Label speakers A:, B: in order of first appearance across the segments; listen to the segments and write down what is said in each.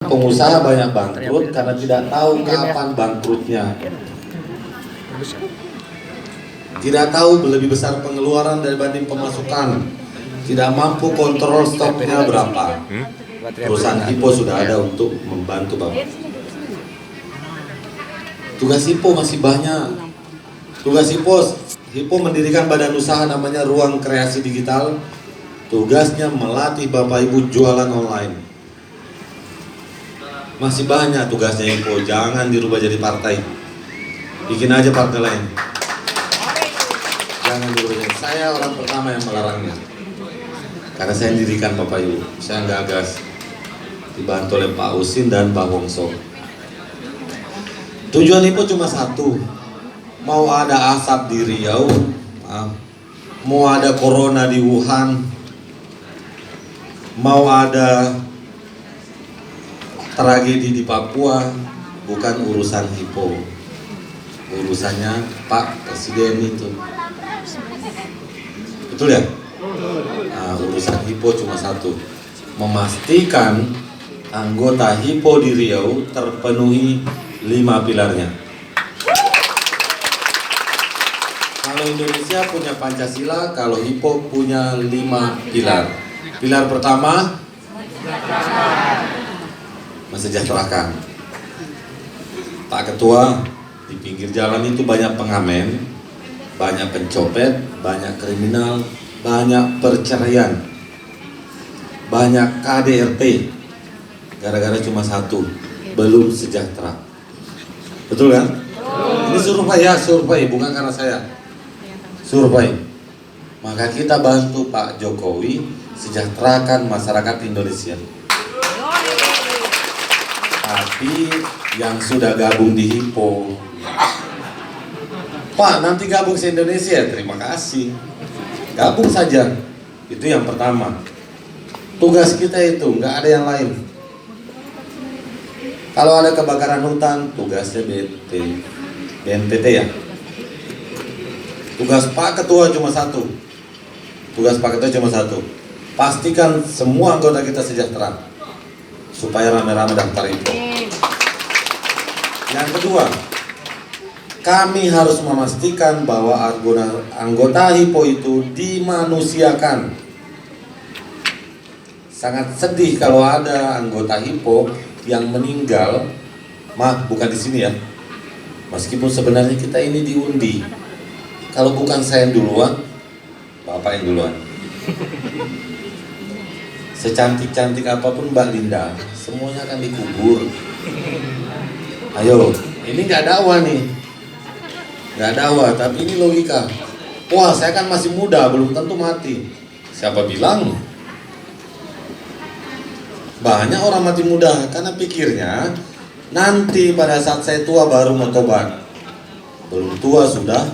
A: pengusaha banyak bangkrut karena tidak tahu kapan bangkrutnya. Tidak tahu lebih besar pengeluaran dibanding pemasukan. Tidak mampu kontrol stoknya berapa. Perusahaan Hippo sudah ada untuk membantu Bapak. Tugas Hippo masih banyak. Tugas Hippo mendirikan badan usaha namanya Ruang Kreasi Digital. Tugasnya melatih Bapak Ibu jualan online. Masih banyak tugasnya Hippo, jangan dirubah jadi partai. Bikin aja partai lain. Jangan dirubah. Saya orang pertama yang melarangnya. Karena saya dirikan Bapak Ibu, saya nggak gas. Dibantu oleh Pak Usin dan Pak Wongso. Tujuan Hippo cuma satu. Mau ada asap di Riau, mau ada corona di Wuhan, mau ada tragedi di Papua, bukan urusan Hippo, urusannya Pak Presiden itu. Betul ya? Nah, urusan Hippo cuma satu, memastikan anggota Hippo di Riau terpenuhi 5 pilarnya. Kalau Indonesia punya Pancasila, kalau Hippo punya 5 pilar. Pilar pertama, mensejahterakan. Pak Ketua, di pinggir jalan itu banyak pengamen, banyak pencopet, banyak kriminal, banyak perceraian, banyak KDRT. Gara-gara cuma satu, belum sejahtera. Betul kan? Ini survei ya, survei bukan karena saya. Survei. Maka kita bantu Pak Jokowi sejahterakan masyarakat Indonesia. Tapi yang sudah gabung di Hippo, Pak nanti gabung se Indonesia, terima kasih. Gabung saja. Itu yang pertama. Tugas kita itu, nggak ada yang lain. Kalau ada kebakaran hutan, tugasnya BNPT ya. Tugas Pak Ketua cuma satu. Tugas Pak Ketua cuma satu. Pastikan semua anggota kita sejahtera supaya rame-rame daftar Hippo. Yang kedua, kami harus memastikan bahwa anggota Hippo itu dimanusiakan. Sangat sedih kalau ada anggota Hippo yang meninggal, bukan di sini ya. Meskipun sebenarnya kita ini diundi. Kalau bukan saya yang duluan, Bapak yang duluan. Secantik-cantik apapun Mbak Linda, semuanya akan dikubur. Ayo, ini nggak dakwah nih, nggak dakwah, tapi ini logika. Wah, saya kan masih muda, belum tentu mati. Siapa bilang? Banyak orang mati muda karena pikirnya nanti pada saat saya tua baru mau tobat. Belum tua sudah.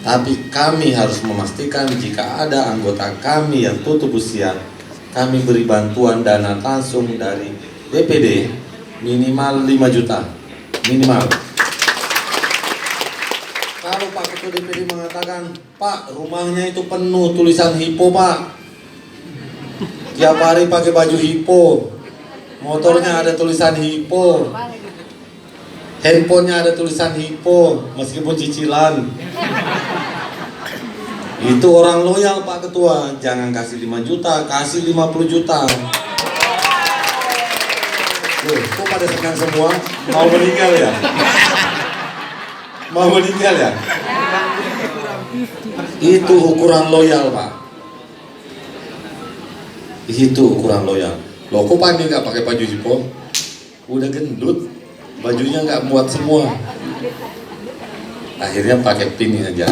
A: Tapi kami harus memastikan jika ada anggota kami yang tutup usia, kami beri bantuan dana langsung dari DPD minimal 5 juta. Minimal. Kalau Pak Ketua DPD mengatakan, Pak rumahnya itu penuh tulisan Hippo Pak. Tiap hari pakai baju Hippo. Motornya ada tulisan Hippo. Handphonenya ada tulisan Hippo, meskipun cicilan. Itu orang loyal Pak Ketua, jangan kasih 5 juta, kasih 50 juta. Loh, kok pada senang semua? Mau meninggal ya? Mau meninggal ya? Itu ukuran loyal Pak. Itu ukuran loyal. Loh kok Pak ini nggak pakai baju Hippo? Udah gendut, bajunya nggak muat semua. Akhirnya pakai pin aja.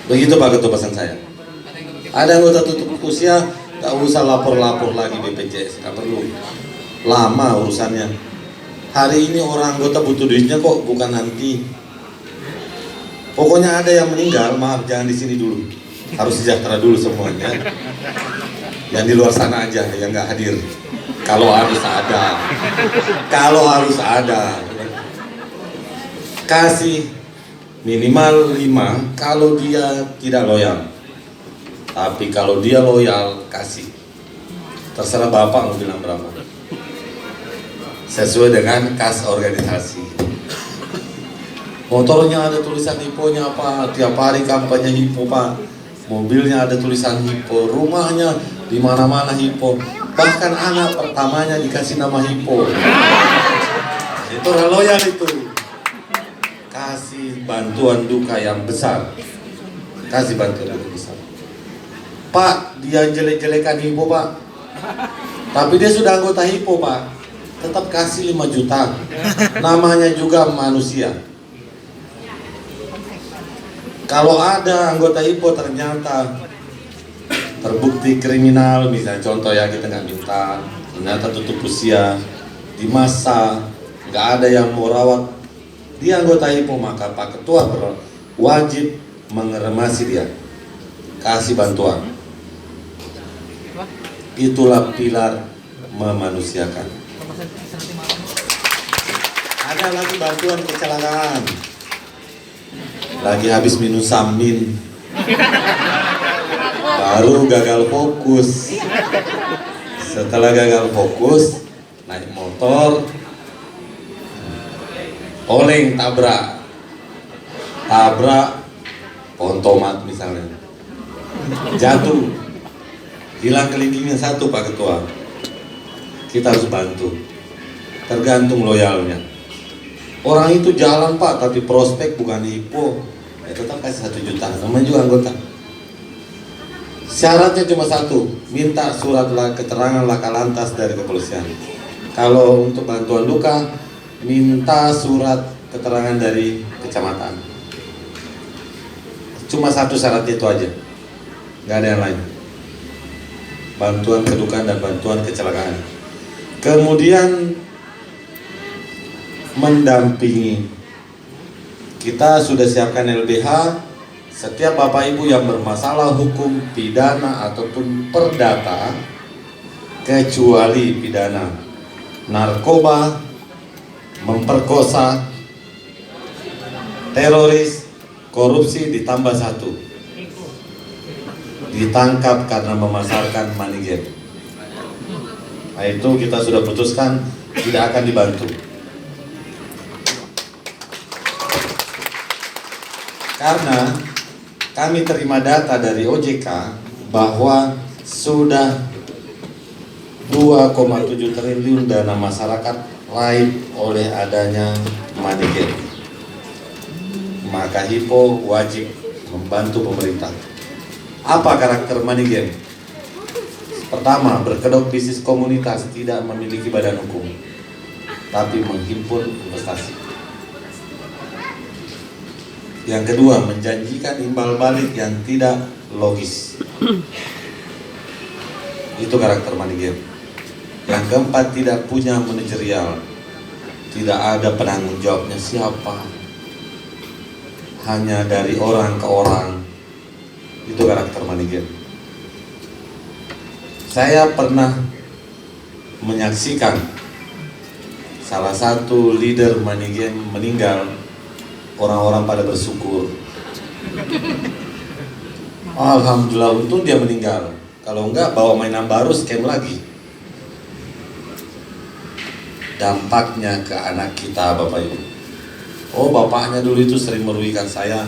A: Begitu Pak Ketua pesan saya. Ada anggota tutup usia, gak usah lapor-lapor lagi BPJS, gak perlu. Lama urusannya. Hari ini orang anggota butuh duitnya kok, bukan nanti. Pokoknya ada yang meninggal, maaf jangan di sini dulu. Harus sejahtera dulu semuanya. Yang di luar sana aja yang gak hadir. Kalau harus ada. Kalau harus ada. Kasih minimal 5 kalau dia tidak loyal. Tapi kalau dia loyal, kasih. Terserah Bapak mau bilang berapa. Sesuai dengan kas organisasi. Motornya ada tulisan HIPO-nya Pak, tiap hari kampanye HIPO Pak. Mobilnya ada tulisan HIPO, rumahnya di mana-mana HIPO. Bahkan anak pertamanya dikasih nama HIPO. Itu orang loyal itu. Kasih bantuan duka yang besar. Kasih bantuan duka besar. Pak, dia jelek-jelekan HIPO Pak. Tapi dia sudah anggota HIPO Pak. Tetap kasih 5 juta. Namanya juga manusia. Kalau ada anggota HIPO ternyata terbukti kriminal, misalnya contoh ya, kita nggak minta, ternyata tutup usia, di masa nggak ada yang mau rawat, dia anggota HIPO, maka Pak Ketua wajib mengeremasi dia, kasih bantuan. Itulah pilar memanusiakan. Ada lagi bantuan kecelakaan. Lagi habis minum samin, baru gagal fokus. Setelah gagal fokus, naik motor, oleng, tabrak pohon tomat misalnya, jatuh, hilang kelingkingnya satu Pak Ketua. Kita harus bantu, tergantung loyalnya. Orang itu jalan Pak, tapi prospek bukan HIPO, ya tetap kasih 1 juta, namanya juga anggota. Syaratnya cuma satu, minta surat keterangan laka lantas dari kepolisian. Kalau untuk bantuan duka, minta surat keterangan dari kecamatan. Cuma satu syarat itu aja, nggak ada yang lain. Bantuan kedukaan dan bantuan kecelakaan. Kemudian mendampingi. Kita sudah siapkan LBH. Setiap Bapak Ibu yang bermasalah hukum, pidana ataupun perdata, kecuali pidana narkoba, memperkosa, teroris, korupsi ditambah 1, ditangkap karena memasarkan money game. Nah, itu kita sudah putuskan tidak akan dibantu. Karena kami terima data dari OJK bahwa sudah 2,7 triliun dana masyarakat raib oleh adanya money game. Maka HIPO wajib membantu pemerintah. Apa karakter money game? Pertama, berkedok bisnis komunitas, tidak memiliki badan hukum, tapi menghimpun investasi. Yang kedua, menjanjikan imbal balik yang tidak logis. Itu karakter money game. Yang keempat, tidak punya manajerial, tidak ada penanggung jawabnya siapa, hanya dari orang ke orang. Itu karakter money game. Saya pernah menyaksikan salah satu leader money game meninggal. Orang-orang pada bersyukur. Alhamdulillah, untung dia meninggal. Kalau enggak, bawa mainan baru, scam lagi. Dampaknya ke anak kita, Bapak Ibu. Oh, bapaknya dulu itu sering merugikan saya.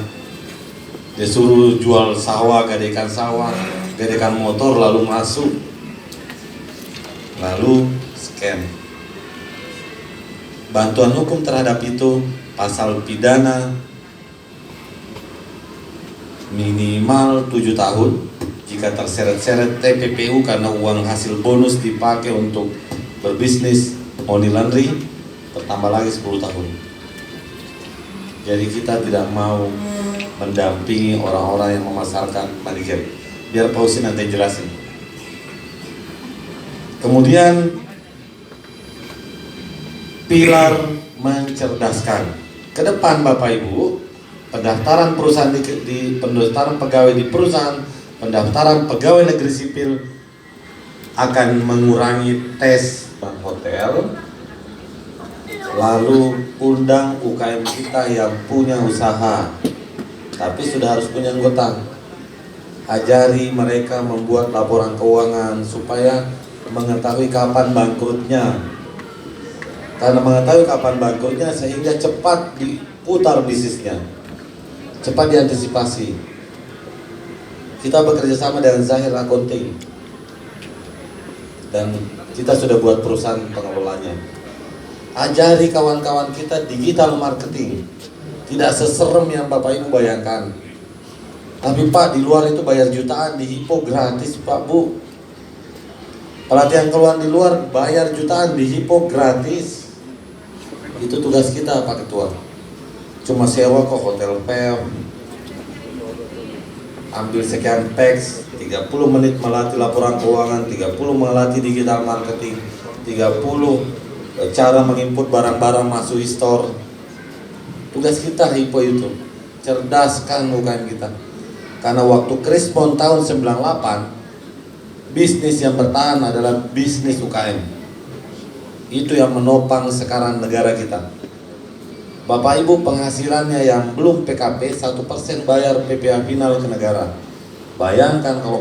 A: Dia suruh jual sawah, gadekan motor, lalu masuk. Lalu scam. Bantuan hukum terhadap itu, pasal pidana minimal 7 tahun jika terseret-seret TPPU karena uang hasil bonus dipakai untuk berbisnis money laundry, bertambah lagi 10 tahun. Jadi kita tidak mau mendampingi orang-orang yang memasarkan money game. Biar Pak Husin nanti jelasin. Kemudian pilar mencerdaskan. Ke depan Bapak Ibu, pendaftaran perusahaan di pendaftaran pegawai di perusahaan, pendaftaran pegawai negeri sipil akan mengurangi tes hotel, lalu undang UKM kita yang punya usaha, tapi sudah harus punya anggota. Ajari mereka membuat laporan keuangan supaya mengetahui kapan bangkrutnya. Karena mengetahui kapan bangkrutnya sehingga cepat diputar bisnisnya, cepat diantisipasi. Kita bekerja sama dengan Zahir Accounting dan kita sudah buat perusahaan pengelolanya. Ajari kawan-kawan kita digital marketing. Tidak seserem yang Bapak Ibu bayangkan. Tapi Pak, di luar itu bayar jutaan, di Hippo gratis Pak Bu. Pelatihan keluar di luar bayar jutaan, di Hippo gratis. Itu tugas kita Pak Ketua. Cuma sewa kok hotel PEM, ambil sekian teks, 30 menit melatih laporan keuangan, 30 melatih digital marketing, 30 cara menginput barang-barang masuk store. Tugas kita Hippo itu cerdaskan UKM kita. Karena waktu Krispon tahun 98, bisnis yang bertahan adalah bisnis UKM. Itu yang menopang sekarang negara kita. Bapak Ibu penghasilannya yang belum PKP 1% bayar PPh final ke negara. Bayangkan kalau